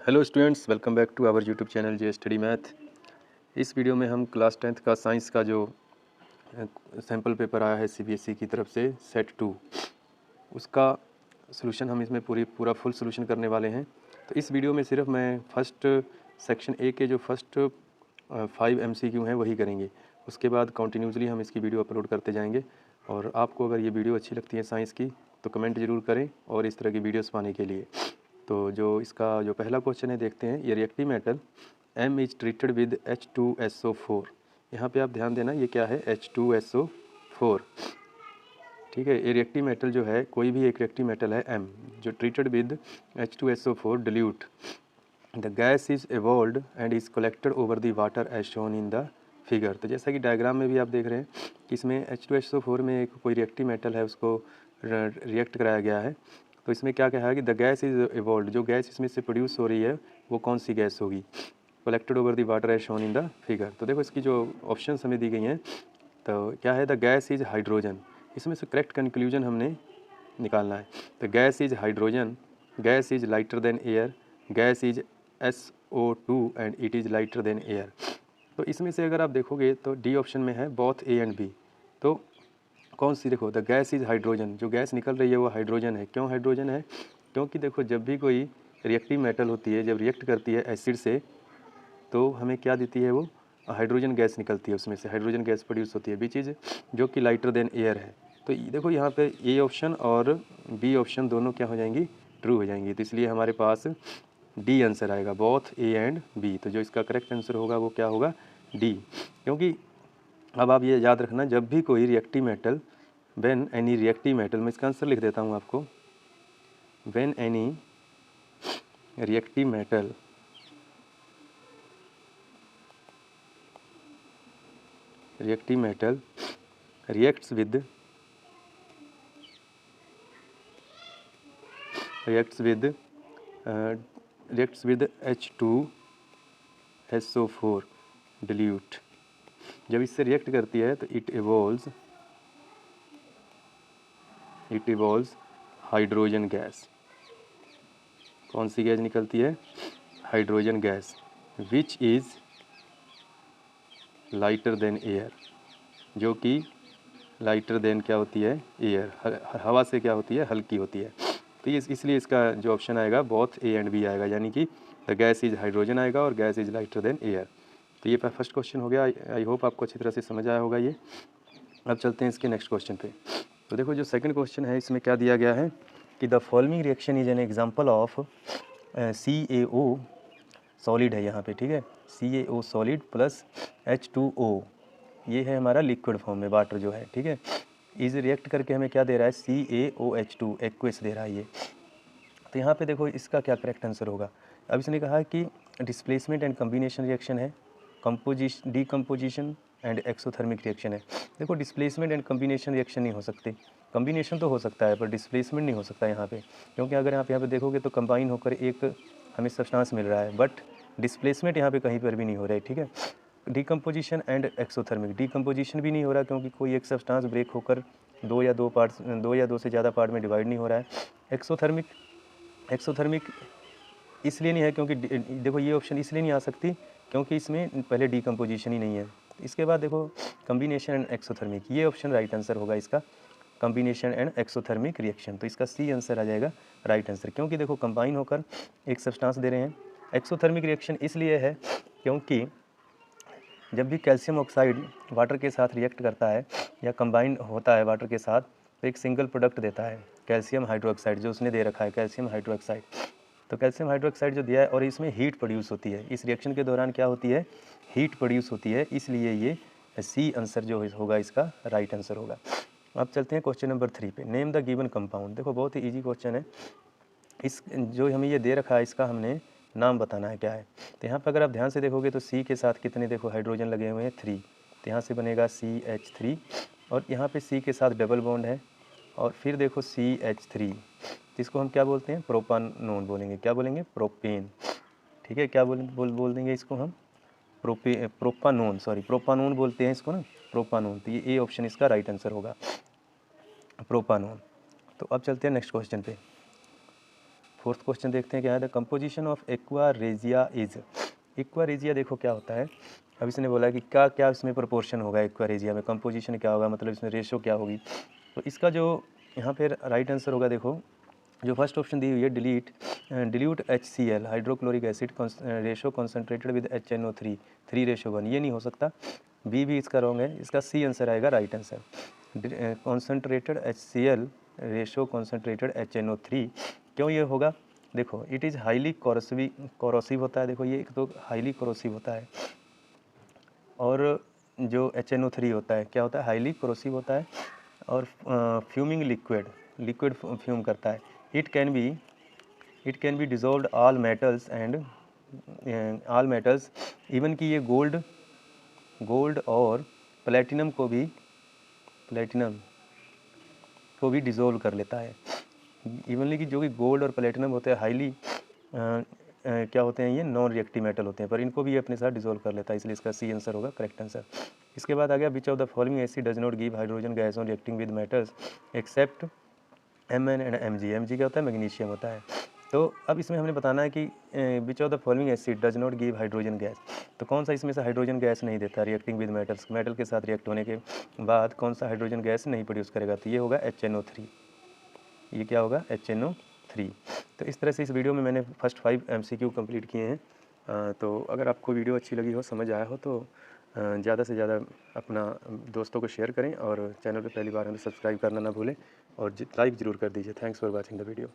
Hello students, welcome back to our YouTube channel J study math. इस वीडियो में हम क्लास 10th का साइंस का जो सैम्पल पेपर आया है सीबीएसई की तरफ से सेट 2, उसका सॉल्यूशन हम इसमें पूरा फुल सॉल्यूशन करने वाले हैं। तो इस वीडियो में सिर्फ मैं फर्स्ट सेक्शन ए के जो फर्स्ट 5 MCQ हैं वही करेंगे। उसके बाद कंटिन्यूसली हम इसकी वीडियो अपलोड करते जाएंगे। और आपको अगर ये वीडियो अच्छी लगती है साइंस की तो कमेंट ज़रूर करें और इस तरह की वीडियोस पाने के लिए। तो जो इसका जो पहला क्वेश्चन है देखते हैं। ये reactive metal M is treated with H2SO4। यहाँ पे आप ध्यान देना, ये क्या है, H2SO4। ठीक है, ये रिएक्टिव मेटल जो है, कोई भी एक रिएक्टिव मेटल है M जो treated with H2SO4 dilute the gas is evolved and is collected over the water as shown in the figure. तो जैसा कि डायग्राम में भी आप देख रहे हैं कि इसमें H2SO4 में एक कोई रिएक्टिव मेटल है, उसको रिएक्ट कराया गया है। तो इसमें क्या कहा है कि द गैस इज एवॉल्व्ड, जो गैस इसमें से प्रोड्यूस हो रही है वो कौन सी गैस होगी, collected over the water as shown in the figure. तो देखो इसकी जो ऑप्शंस हमें दी गई हैं, तो क्या है, द गैस इज हाइड्रोजन। इसमें से करेक्ट कंक्लूजन हमने निकालना है। The gas is hydrogen, gas is lighter than air, gas is SO2 and it is lighter than air. तो इसमें से अगर आप देखोगे तो डी ऑप्शन में है बोथ ए एंड बी। तो कौन सी, देखो द गैस इज हाइड्रोजन, जो गैस निकल रही है वो हाइड्रोजन है। क्यों हाइड्रोजन है? क्योंकि देखो जब भी कोई रिएक्टिव मेटल होती है, जब रिएक्ट करती है एसिड से, तो हमें क्या देती है, वो हाइड्रोजन गैस निकलती है, उसमें से हाइड्रोजन गैस प्रोड्यूस होती है, विच इज़ जो कि लाइटर देन एयर है। तो देखो यहाँ पे ए ऑप्शन और बी ऑप्शन दोनों क्या हो जाएंगी, ट्रू हो जाएंगी। तो इसलिए हमारे पास डी आंसर आएगा, बोथ ए एंड बी। तो जो इसका करेक्ट आंसर होगा वो क्या होगा, डी। क्योंकि अब आप ये याद रखना, जब भी कोई reactive metal, when any reactive metal, मैं इसका आंसर लिख देता हूँ आपको, when any reactive metal reacts with H2SO4 dilute, जब इससे रिएक्ट करती है तो इट evolves हाइड्रोजन गैस। कौन सी गैस निकलती है, hydrogen gas, which is lighter than air, जो कि लाइटर देन क्या होती है, एयर, हवा से क्या होती है, हल्की होती है। तो ये इसलिए इसका जो ऑप्शन आएगा बोथ ए एंड बी आएगा, यानी कि द गैस इज हाइड्रोजन आएगा और gas is lighter than air. तो ये फर्स्ट क्वेश्चन हो गया। आई होप आपको अच्छी तरह से समझ आया होगा ये। अब चलते हैं इसके नेक्स्ट क्वेश्चन पे। तो देखो जो सेकंड क्वेश्चन है, इसमें क्या दिया गया है कि the following reaction is an example of CaO solid है यहाँ पे, ठीक है, CaO सॉलिड प्लस H2O, ये है हमारा लिक्विड फॉर्म में वाटर जो है, ठीक है। इज रिएक्ट करके हमें क्या दे रहा है, CaOH2 एक्वस दे रहा है ये। तो यहाँ पे देखो इसका क्या करेक्ट आंसर होगा। अब इसने कहा कि डिस्प्लेसमेंट एंड कम्बिनेशन रिएक्शन है, डीकम्पोजिशन एंड एक्सोथर्मिक रिएक्शन है। देखो डिस्प्लेसमेंट एंड कम्बिनेशन रिएक्शन नहीं हो सकते, कम्बिनेशन तो हो सकता है पर डिस्प्लेसमेंट नहीं हो सकता यहाँ पे, क्योंकि अगर आप यहाँ पे देखोगे तो कंबाइन होकर एक हमें सब्सटेंस मिल रहा है, बट डिस्प्लेसमेंट यहाँ पे कहीं पर भी नहीं हो रहा है, ठीक है। डीकम्पोजिशन एंड एक्सोथर्मिक, डीकम्पोजिशन भी नहीं हो रहा क्योंकि कोई एक सब्सटेंस ब्रेक होकर दो या दो से ज़्यादा पार्ट में डिवाइड नहीं हो रहा है। एक्सोथर्मिक इसलिए नहीं है क्योंकि देखो ये ऑप्शन इसलिए नहीं आ सकती क्योंकि इसमें पहले डीकम्पोजिशन ही नहीं है। इसके बाद देखो कम्बिनेशन एंड एक्सोथर्मिक, ये ऑप्शन राइट आंसर होगा इसका, कम्बिनेशन एंड एक्सोथर्मिक रिएक्शन। तो इसका सी आंसर आ जाएगा राइट आंसर, क्योंकि देखो कंबाइन होकर एक सब्सटेंस दे रहे हैं। एक्सोथर्मिक रिएक्शन इसलिए है क्योंकि जब भी कैल्शियम ऑक्साइड वाटर के साथ रिएक्ट करता है या कंबाइन होता है वाटर के साथ, तो एक सिंगल प्रोडक्ट देता है, कैल्शियम हाइड्रोक्साइड, जो उसने दे रखा है कैल्शियम हाइड्रोक्साइड। तो कैल्शियम हाइड्रोक्साइड जो दिया है और इसमें हीट प्रोड्यूस होती है, इस रिएक्शन के दौरान क्या होती है, हीट प्रोड्यूस होती है, इसलिए ये सी आंसर जो होगा इसका राइट आंसर होगा। अब चलते हैं क्वेश्चन नंबर 3 पे। Name the given compound. देखो बहुत ही ईजी क्वेश्चन है। इस जो हमें ये दे रखा है इसका हमने नाम बताना है क्या है। तो यहाँ पर अगर आप ध्यान से देखोगे तो सी के साथ कितने देखो हाइड्रोजन लगे हुए हैं, 3। तो यहाँ से बनेगा CH3 और यहाँ पे सी के साथ डबल बॉन्ड है और फिर देखो CH3, इसको हम क्या बोलते हैं, प्रोपानोन बोलेंगे। क्या बोलेंगे, प्रोपेन, ठीक है। क्या बोल देंगे इसको हम, प्रोपानोन बोलते हैं इसको ना, प्रोपानोन। तो ये ए ऑप्शन इसका राइट आंसर होगा, प्रोपानोन। तो अब चलते हैं नेक्स्ट क्वेश्चन पे। फोर्थ क्वेश्चन देखते हैं क्या है। The composition of aqua regia is. Aqua regia देखो क्या होता है। अब इसने बोला कि क्या क्या इसमें प्रोपोर्शन होगा एक्वा रेजिया में, कंपोजिशन क्या होगा, मतलब इसमें रेशो क्या होगी। तो इसका जो यहाँ पे राइट आंसर होगा, देखो जो फर्स्ट ऑप्शन दी हुई है dilute HCl hydrochloric acid ratio concentrated with HNO3 3:1, ये नहीं हो सकता। बी भी इसका रॉन्ग है, इसका सी आंसर आएगा right answer. Concentrated HCl ratio concentrated HNO3 क्यों ये होगा, देखो इट इज़ हाईली कोरोसिव होता है। देखो ये एक तो हाईली कोरोसिव होता है, और जो HNO3 होता है क्या होता है, हाईली कोरोसिव होता है, और फ्यूमिंग लिक्विड फ्यूम करता है। It can be dissolved all metals even कि ये गोल्ड और प्लेटिनम को भी डिज़ोल्व कर लेता है। इवनली कि जो कि गोल्ड और प्लेटिनम होते हैं हाईली क्या होते हैं, ये नॉन रिएक्टिव मेटल होते हैं, पर इनको भी ये अपने साथ डिज़ोल्व कर लेता है, इसलिए इसका सी आंसर होगा करेक्ट आंसर। इसके बाद आ गया which of the following acid does not give hydrogen gas on reacting with metals accept Mn and Mg क्या होता है, मैग्नीशियम होता है। तो अब इसमें हमने बताना है कि which of the following acid does not give hydrogen gas, तो कौन सा इसमें से हाइड्रोजन गैस नहीं देता रिएक्टिंग विद मेटल्स, मेटल के साथ रिएक्ट होने के बाद कौन सा हाइड्रोजन गैस नहीं प्रोड्यूस करेगा, तो ये होगा HNO3। ये क्या होगा, HNO3। तो इस तरह से इस वीडियो में मैंने फर्स्ट 5 MCQ कंप्लीट किए हैं। तो अगर आपको वीडियो अच्छी लगी हो, समझ आया हो, तो ज़्यादा से ज़्यादा अपना दोस्तों को शेयर करें, और चैनल पे पहली बार हमें सब्सक्राइब करना ना भूलें, और लाइक ज़रूर कर दीजिए। Thanks for watching the video.